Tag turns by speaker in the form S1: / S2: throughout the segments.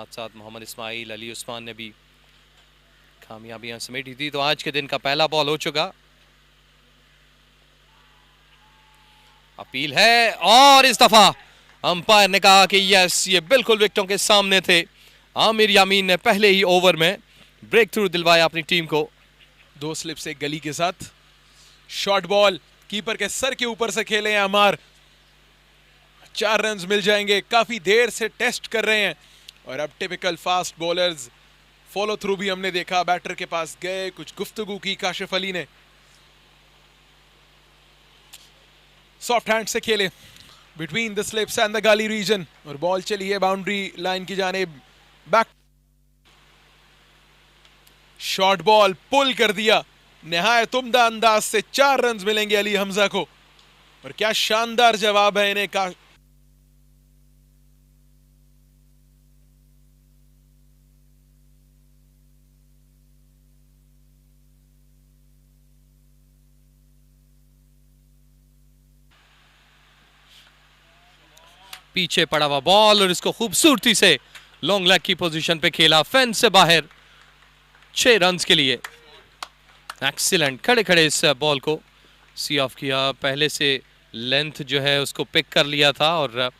S1: साथ साथ मोहम्मद इस्माइल, अली उस्मान ने भी कामयाबियां समेटी थी। तो आज के दिन का पहला बॉल हो चुका। अपील है और इस दफा अंपायर ने कहा कि यस, ये बिल्कुल विकेटों के सामने थे। आमिर यामीन ने पहले ही ओवर में ब्रेक थ्रू दिलवाया अपनी टीम को।
S2: 2 स्लिप से गली के साथ शॉर्ट बॉल कीपर के सर के ऊपर से खेले हैं अमार। 4 रन्स मिल जाएंगे। काफी देर से टेस्ट कर रहे हैं और अब typical fast bowlers follow through भी हमने देखा। बैटर के पास गए, कुछ गुफ्तगू की काशिफ अली ने, सॉफ्ट हैंड से खेले between the slips and the गाली रीजन और बॉल चली है बाउंड्री लाइन की जानिब। बैक शॉर्ट बॉल पुल कर दिया निहायत उम्दा अंदाज से। 4 रन्स मिलेंगे अली हमजा को और क्या शानदार जवाब है इन्हें का।
S1: पीछे पड़ा हुआ बॉल और इसको खूबसूरती से लॉन्ग लेग की पोजीशन पे खेला, फेंस से बाहर 6 रन्स के लिए। एक्सीलेंट, खड़े खड़े इस बॉल को सी ऑफ किया। पहले से लेंथ जो है उसको पिक कर लिया था और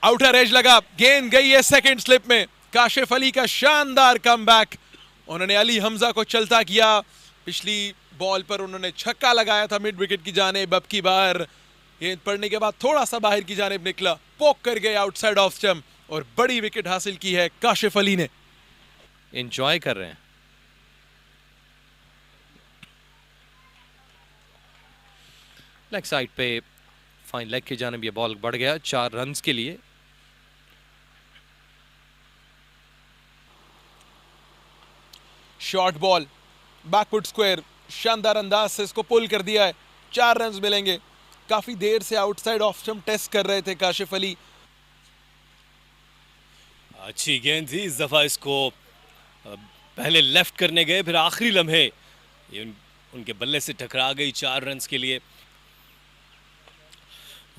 S2: आउटर एज लगा, गेंद गई है सेकंड स्लिप में। काशिफ अली का शानदार कमबैक, उन्होंने अली हमजा को चलता किया। पिछली बॉल पर उन्होंने छक्का लगाया था मिड विकेट की जानिब। अब की बार गेंद पड़ने के बाद थोड़ा सा बाहर की जानिब निकला, पोक कर गए आउटसाइड ऑफ स्टंप और बड़ी विकेट हासिल की है काशिफ अली ने।
S1: एंजॉय कर रहे हैं। लेग साइड पे फाइन लेग की जानिब ये बॉल बढ़ गया 4 रन्स के लिए।
S2: शॉर्ट बॉल बैकवर्ड स्क्वायर, शानदार अंदाज से इसको पुल कर दिया है। 4 रन्स मिलेंगे। काफी देर से आउटसाइड ऑफ स्टंप टेस्ट कर रहे थे काशिफ अली।
S3: अच्छी गेंद थी इस दफा, इसको पहले लेफ्ट करने गए, फिर आखिरी लम्हे ये उनके बल्ले से टकरा गई। 4 रन्स के लिए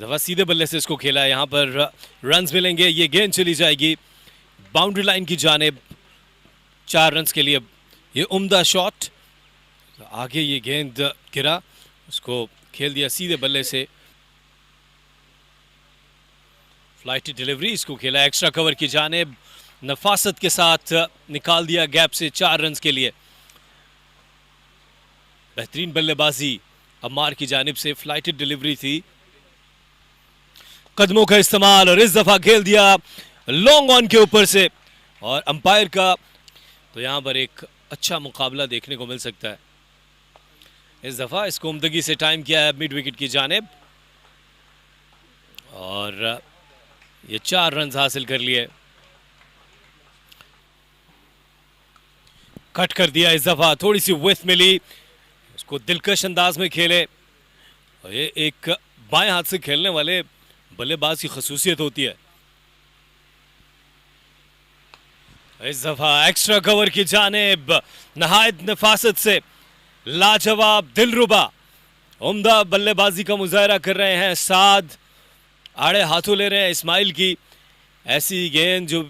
S3: दफा सीधे बल्ले से इसको खेला। यहाँ पर रन्स मिलेंगे। ये गेंद चली जाएगी बाउंड्री लाइन की जानिब 4 रन्स के लिए। ये उम्दा शॉट, आगे ये गेंद गिरा, उसको खेल दिया सीधे बल्ले से। फ्लाइटी डिलीवरी, इसको खेला एक्स्ट्रा कवर की जानिब, नफासत के साथ निकाल दिया गैप से 4 रन्स के लिए। बेहतरीन बल्लेबाजी अम्मार की जानिब से, फ्लाइटेड डिलीवरी थी, कदमों का इस्तेमाल और इस दफा खेल दिया लॉन्ग ऑन के ऊपर से। और अंपायर का तो यहां पर एक अच्छा मुकाबला देखने को मिल सकता है। इस दफा इसको उम्दगी से टाइम किया है मिड विकेट की जानिब और ये 4 रन हासिल कर लिए। कट कर दिया इस दफा, थोड़ी सी विथ मिली, उसको दिलकश अंदाज में खेले। और ये एक बाएं हाथ से खेलने वाले बल्लेबाज की खसूसियत होती है। इस दफा एक्स्ट्रा कवर की जानिब नहायत नफासत से लाजवाब दिलरुबा उम्दा बल्लेबाजी का मुजाहरा कर रहे हैं साद। आड़े हाथों ले रहे हैं इस्माइल की ऐसी गेंद जो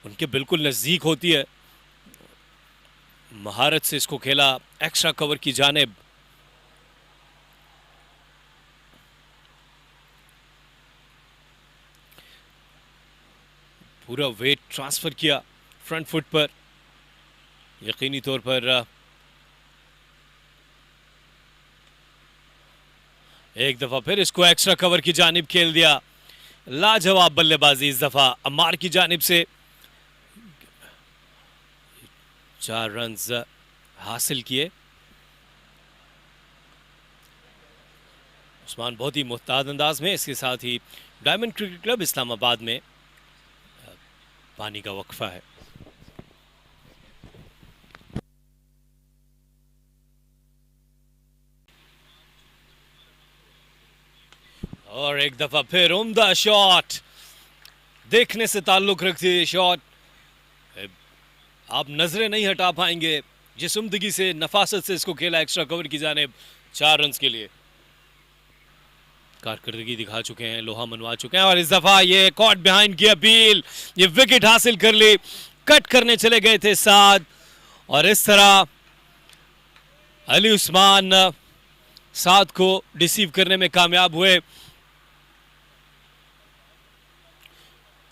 S3: उनके बिल्कुल नजदीक होती है। महारत से इसको खेला एक्स्ट्रा कवर की जानिब। पूरा वेट ट्रांसफर किया फ्रंट फुट पर, यकीनी तौर पर एक दफा फिर इसको एक्स्ट्रा कवर की जानिब खेल दिया। लाजवाब बल्लेबाजी इस दफा अम्मार की जानिब से। 4 रन्स हासिल किए। उस्मान बहुत ही मुहताद अंदाज में। इसके साथ ही डायमंड क्रिकेट क्लब इस्लामाबाद में पानी का वक्फा है। और एक दफा फिर उम्दा शॉट, देखने से ताल्लुक रखती है शॉट। आप नजरें नहीं हटा पाएंगे जिस उम्दगी से नफासत से इसको खेला एक्स्ट्रा कवर की जानिब 4 रन्स के लिए। कारकर्दगी दिखा चुके हैं, लोहा मनवा चुके हैं, और इस दफा ये कॉट बिहाइंड की अपील, ये विकेट हासिल कर ली। कट करने चले गए थे साद, और इस तरह अली उस्मान साद को डिसीव करने में कामयाब हुए।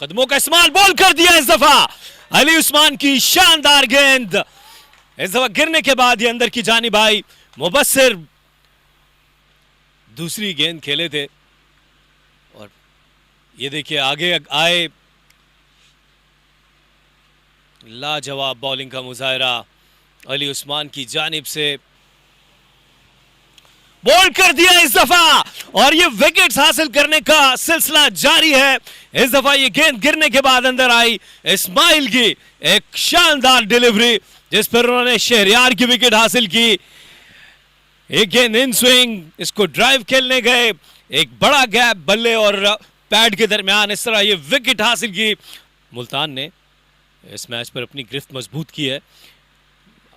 S3: कदमों का इस्तेमाल, बॉल कर दिया इस दफा अली उस्मान की शानदार गेंद। इस दफा गिरने के बाद ये अंदर की जानिब आई। मुबस्सिर दूसरी गेंद खेले थे, और ये देखिए आगे आए। लाजवाब बॉलिंग का मुजाहरा अली उस्मान की जानिब से। बॉल कर दिया इस दफा, और ये विकेट्स हासिल करने का सिलसिला जारी है। इस दफा ये गेंद गिरने के बाद अंदर आई। इस्माइल की एक शानदार डिलीवरी, जिस पर उन्होंने शहरयार की विकेट हासिल की। एक गेंद इन स्विंग, इसको ड्राइव खेलने गए, एक बड़ा गैप बल्ले और पैड के दरमियान, इस तरह ये विकेट हासिल की। मुल्तान ने इस मैच पर अपनी गिरफ्त मजबूत की है।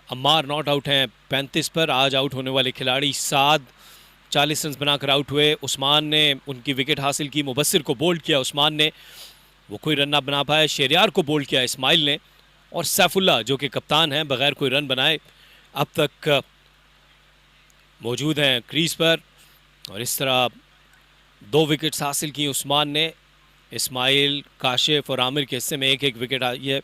S3: अम्मार नॉट आउट हैं 35 पर। आज आउट होने वाले खिलाड़ी साद 40 रन बनाकर आउट हुए। उस्मान ने उनकी विकेट हासिल की। मुबस्सिर को बोल्ड किया उस्मान ने, वो कोई रन ना बना पाए। शहरयार को बोल्ड किया इस्माइल ने, और सैफुल्ला जो कि कप्तान हैं बगैर कोई रन बनाए अब तक मौजूद हैं क्रीज पर। और इस तरह 2 विकेट्स हासिल की उस्मान ने। इस्माइल, काशिफ और आमिर के हिस्से में एक एक विकेट आई है।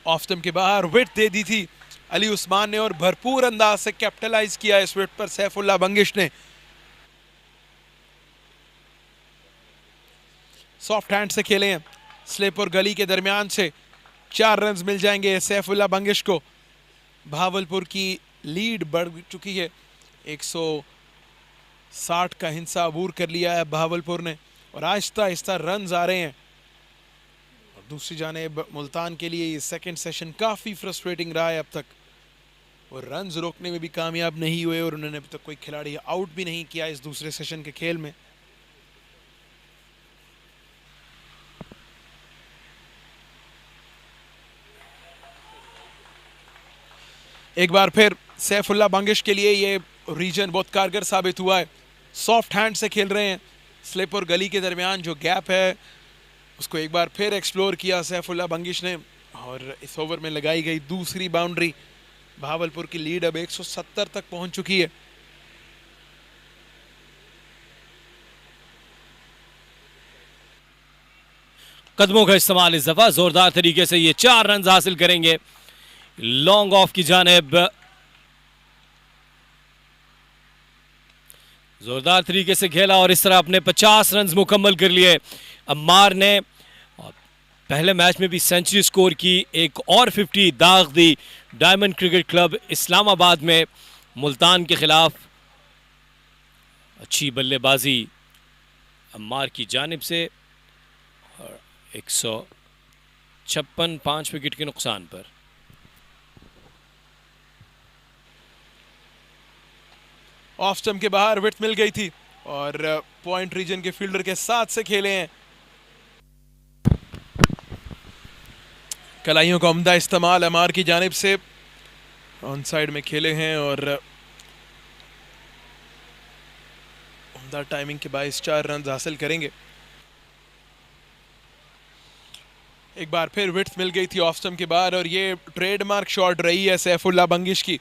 S2: ऑफ स्टंप के बाहर विट दे दी थी अली उस्मान ने, और भरपूर अंदाज से कैपिटलाइज किया इस विट पर सैफुल्लाह बंगिश ने। सॉफ्ट हैंड से खेले हैं, स्लिप और गली के दरमियान से 4 रन मिल जाएंगे सैफुल्लाह बंगिश को। भावलपुर की लीड बढ़ चुकी है, 160 का हिंसा अबूर कर लिया है भावलपुर ने, और आहिस्ता आहिस्ता रन आ रहे हैं। दूसरी जानिब मुल्तान के लिए ये सेकंड सेशन काफ़ी फ्रस्ट्रेटिंग रहा है अब तक, और रन्स रोकने में भी कामयाब नहीं हुए, और उन्होंने अभी तक कोई खिलाड़ी आउट भी नहीं किया इस दूसरे सेशन के खेल में। एक बार फिर सैफुल्लाह बंगिश के लिए ये रीजन बहुत कारगर साबित हुआ है। सॉफ्ट हैंड से खेल रहे हैं, स्लिप और गली के दरमियान जो गैप है उसको एक बार फिर एक्सप्लोर किया सैफुल्लाह बंगिश ने, और इस ओवर में लगाई गई दूसरी बाउंड्री। भावलपुर की लीड अब 170 तक पहुंच चुकी है।
S3: कदमों का इस्तेमाल इस दफा जोरदार तरीके से, ये 4 रन हासिल करेंगे। लॉन्ग ऑफ की जानिब जोरदार तरीके से खेला, और इस तरह अपने 50 रन मुकम्मल कर लिए अम्मार ने। पहले मैच में भी सेंचुरी स्कोर की, एक और 50 दाग दी डायमंड क्रिकेट क्लब इस्लामाबाद में मुल्तान के खिलाफ। अच्छी बल्लेबाजी अम्मार की जानिब से, और 156 5 विकेट के नुकसान पर।
S2: ऑफ स्टंप के बाहर विट मिल गई थी, और पॉइंट रीजन के फील्डर के साथ से खेले हैं। कलाइयों का उम्दा इस्तेमाल अमार की जानिब से, ऑन साइड में खेले हैं, और उम्दा टाइमिंग के बायस 4 रन हासिल करेंगे। एक बार फिर विड्थ मिल गई थी ऑफ स्टंप के बाद, और ये ट्रेडमार्क शॉट रही है सैफुल्लाह बंगिश की।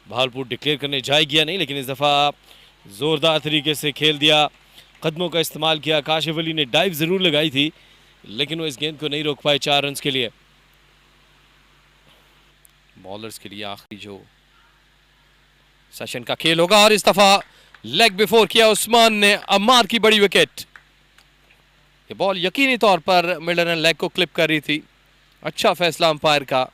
S3: भावलपुर डिक्लेयर करने जाएगी या नहीं, लेकिन इस दफा जोरदार तरीके से खेल दिया, कदमों का इस्तेमाल किया। काशिफ अली ने डाइव जरूर लगाई थी, लेकिन वो इस गेंद को नहीं रोक पाए 4 रन के लिए।
S1: बॉलर्स के लिए आखिरी जो सेशन का खेल होगा, और इस दफा लेग बिफोर किया उस्मान ने अम्मार की बड़ी विकेट। ये बॉल यकीनी तौर पर मिडल एंड लेग को क्लिप कर रही थी। अच्छा फैसला अंपायर का।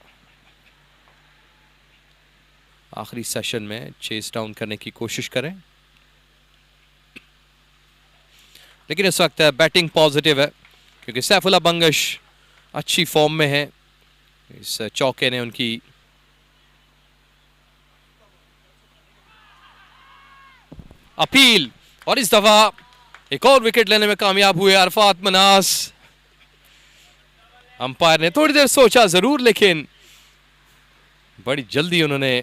S1: आखिरी सेशन में चेस डाउन करने की कोशिश करें। लेकिन इस वक्त बैटिंग पॉजिटिव है क्योंकि सैफुल्लाह बंगश अच्छी फॉर्म में है। इस चौके ने उनकी अपील और इस दफा एक और विकेट लेने में कामयाब हुए अरफात मनास। अंपायर ने थोड़ी देर सोचा जरूर, लेकिन बड़ी जल्दी उन्होंने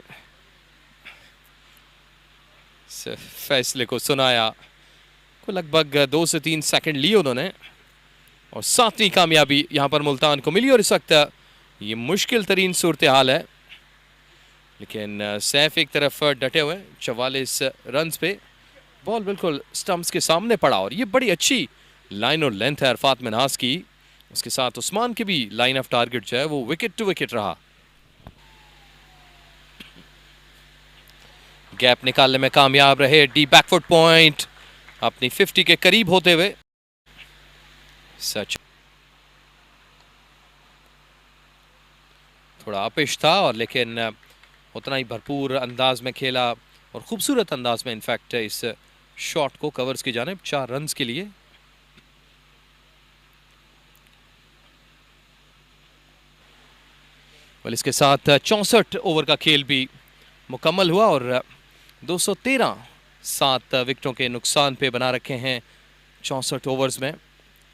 S1: फैसले को सुनाया। को लगभग 2 से 3 सेकंड लिए उन्होंने और 7वीं कामयाबी यहां पर मुल्तान को मिली। और इस वक्त ये मुश्किल तरीन सूरत हाल है, लेकिन सैफ एक तरफ डटे हुए 44 रन पे। बॉल बिल्कुल स्टंप्स के सामने पड़ा और ये बड़ी अच्छी लाइन और लेंथ है अरफात मनास की। उसके साथ उस्मान की भी लाइन ऑफ टारगेट जो है वो विकेट टू विकेट रहा। गैप निकालने में कामयाब रहे, डीप बैकफुट पॉइंट अपनी 50 के करीब होते हुए। सच थोड़ा अपिश था और लेकिन उतना ही भरपूर अंदाज में खेला और खूबसूरत अंदाज में इनफैक्ट इस शॉट को कवर्स की जानिब 4 रन्स के लिए। इसके साथ 64 ओवर का खेल भी मुकम्मल हुआ और 213 7 विकेटों के नुकसान पे बना रखे हैं 64 ओवर्स में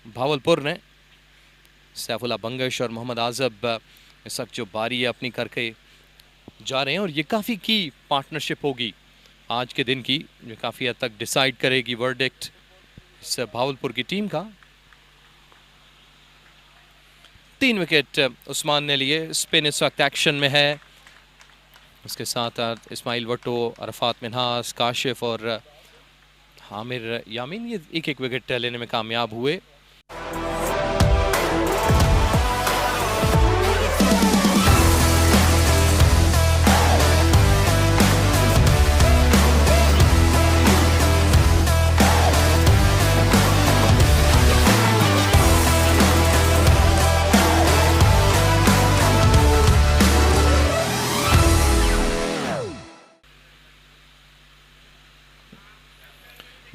S1: भावलपुर ने। सैफुल्लाह बंगश और मोहम्मद आजब इस वक्त जो बारी है अपनी करके जा रहे हैं और ये काफ़ी की पार्टनरशिप होगी आज के दिन की, जो काफ़ी हद तक डिसाइड करेगी वर्डिक्ट इस भावलपुर की टीम का। 3 विकेट उस्मान ने लिए, स्पिन इस वक्त एक्शन में है। उसके साथ इस्माइल वट्टो, अरफात मिन्हास, काशिफ और हामिर यामीन ये एक एक विकेट लेने में कामयाब हुए।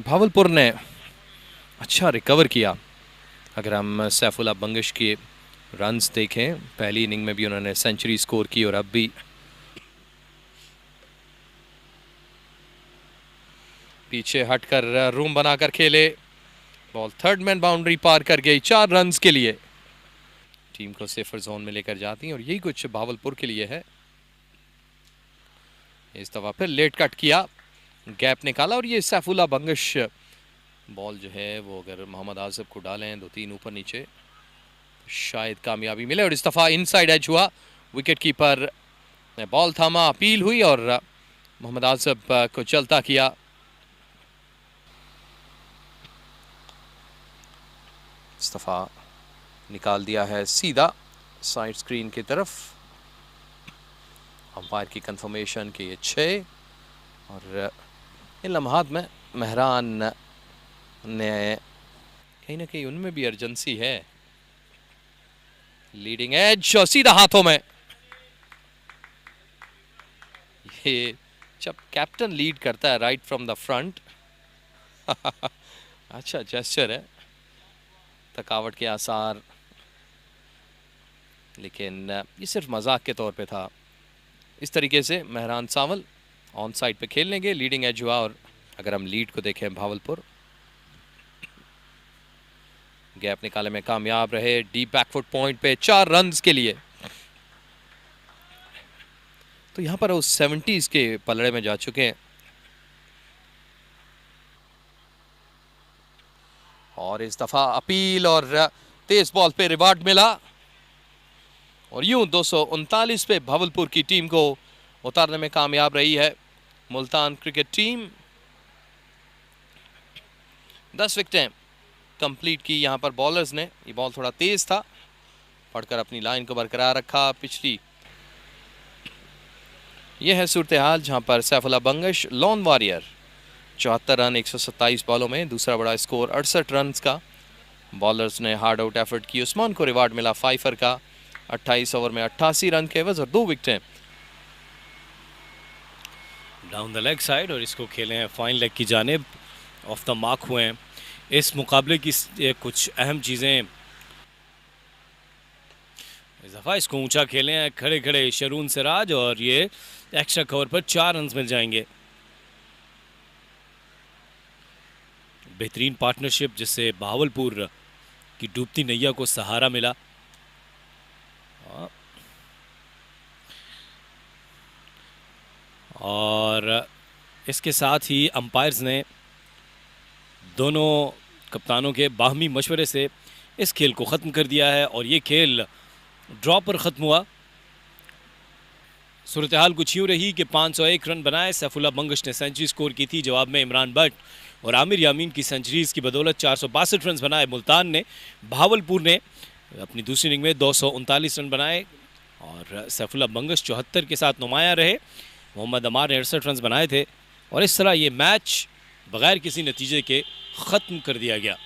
S1: भावलपुर ने अच्छा रिकवर किया। अगर हम सैफुल्लाह बंगश के रन्स देखें, पहली इनिंग में भी उन्होंने सेंचुरी स्कोर की और अब भी पीछे हटकर रूम बनाकर खेले। बॉल थर्ड मैन बाउंड्री पार कर गई 4 रन्स के लिए। टीम को सेफर जोन में लेकर जाती हैं और यही कुछ भावलपुर के लिए है। इस दफा फिर लेट कट किया, गैप निकाला और ये सैफुल्लाह बंगश बॉल जो है वो अगर मोहम्मद आजब को डालें 2-3 ऊपर नीचे शायद कामयाबी मिले। और इस दफ़ा इनसाइड एज हुआ, विकेट कीपर ने बॉल थामा, अपील हुई और मोहम्मद आजब को चलता किया। इस दफ़ा निकाल दिया है सीधा साइड स्क्रीन की तरफ। अंपायर की कंफर्मेशन कि ये 6 और इन लम्हात में मेहरान ने कहीं ना कहीं उनमें भी अर्जेंसी है। लीडिंग एज और सीधा हाथों में। ये जब कैप्टन लीड करता है राइट फ्रॉम द फ्रंट अच्छा जेस्चर है, थकावट के आसार, लेकिन ये सिर्फ मजाक के तौर पे था। इस तरीके से मेहरान सावल ऑन साइड पे खेल लेंगे, लीडिंग एज हुआ। और अगर हम लीड को देखें भावलपुर गैप निकालने में कामयाब रहे, डीप बैकफुट पॉइंट पे 4 रन्स के लिए। तो यहां पर वो 70s के पलड़े में जा चुके हैं और इस दफा अपील और तेज बॉल पे रिवार्ड मिला और यूं 239 पे भावलपुर की टीम को उतारने में कामयाब रही है मुल्तान क्रिकेट टीम। 10 विकेटें कंप्लीट की यहां पर बॉलर्स ने। ये बॉल थोड़ा तेज था, पढ़कर अपनी लाइन को बरकरार रखा। पिछली यह है सूरत हाल जहां पर Saifullah Bangash lawn warrior 74 run 127 बॉलों में, दूसरा बड़ा स्कोर 68 रन का। बॉलर्स ने हार्ड आउट एफर्ट की। उस्मान को रिवार्ड मिला फाइफर का 28 ओवर में 88 रन के एवज और 2 विकेटें
S3: डाउन द लेग साइड और इसको खेले हैं फाइन लेग की जानिब। ऑफ द मार्क हुए हैं इस मुकाबले की कुछ अहम चीज़ें। इस दफ़ा इसको ऊंचा खेले हैं खड़े खड़े शरून सिराज और ये एक्स्ट्रा कवर पर 4 रन मिल जाएंगे। बेहतरीन पार्टनरशिप जिससे बहावलपुर की डूबती नैया को सहारा मिला। और इसके साथ ही अंपायर्स ने दोनों कप्तानों के बाहमी मशवरे से इस खेल को ख़त्म कर दिया है और ये खेल ड्रॉ पर ख़त्म हुआ। सूरत हाल कुछ यूँ रही कि 501 रन बनाए सैफुल्लाह बंगश ने सेंचुरी स्कोर की थी। जवाब में इमरान भट्ट और आमिर यामीन की सेंचुरीज़ की बदौलत 462 रन बनाए मुल्तान ने। बहावलपुर ने अपनी दूसरी इनिंग में 239 रन बनाए और सैफुल्लाह बंगश 74 के साथ नुमाया रहे। मोहम्मद अमार ने 68 रन बनाए थे और इस तरह ये मैच बगैर किसी नतीजे के ख़त्म कर दिया गया।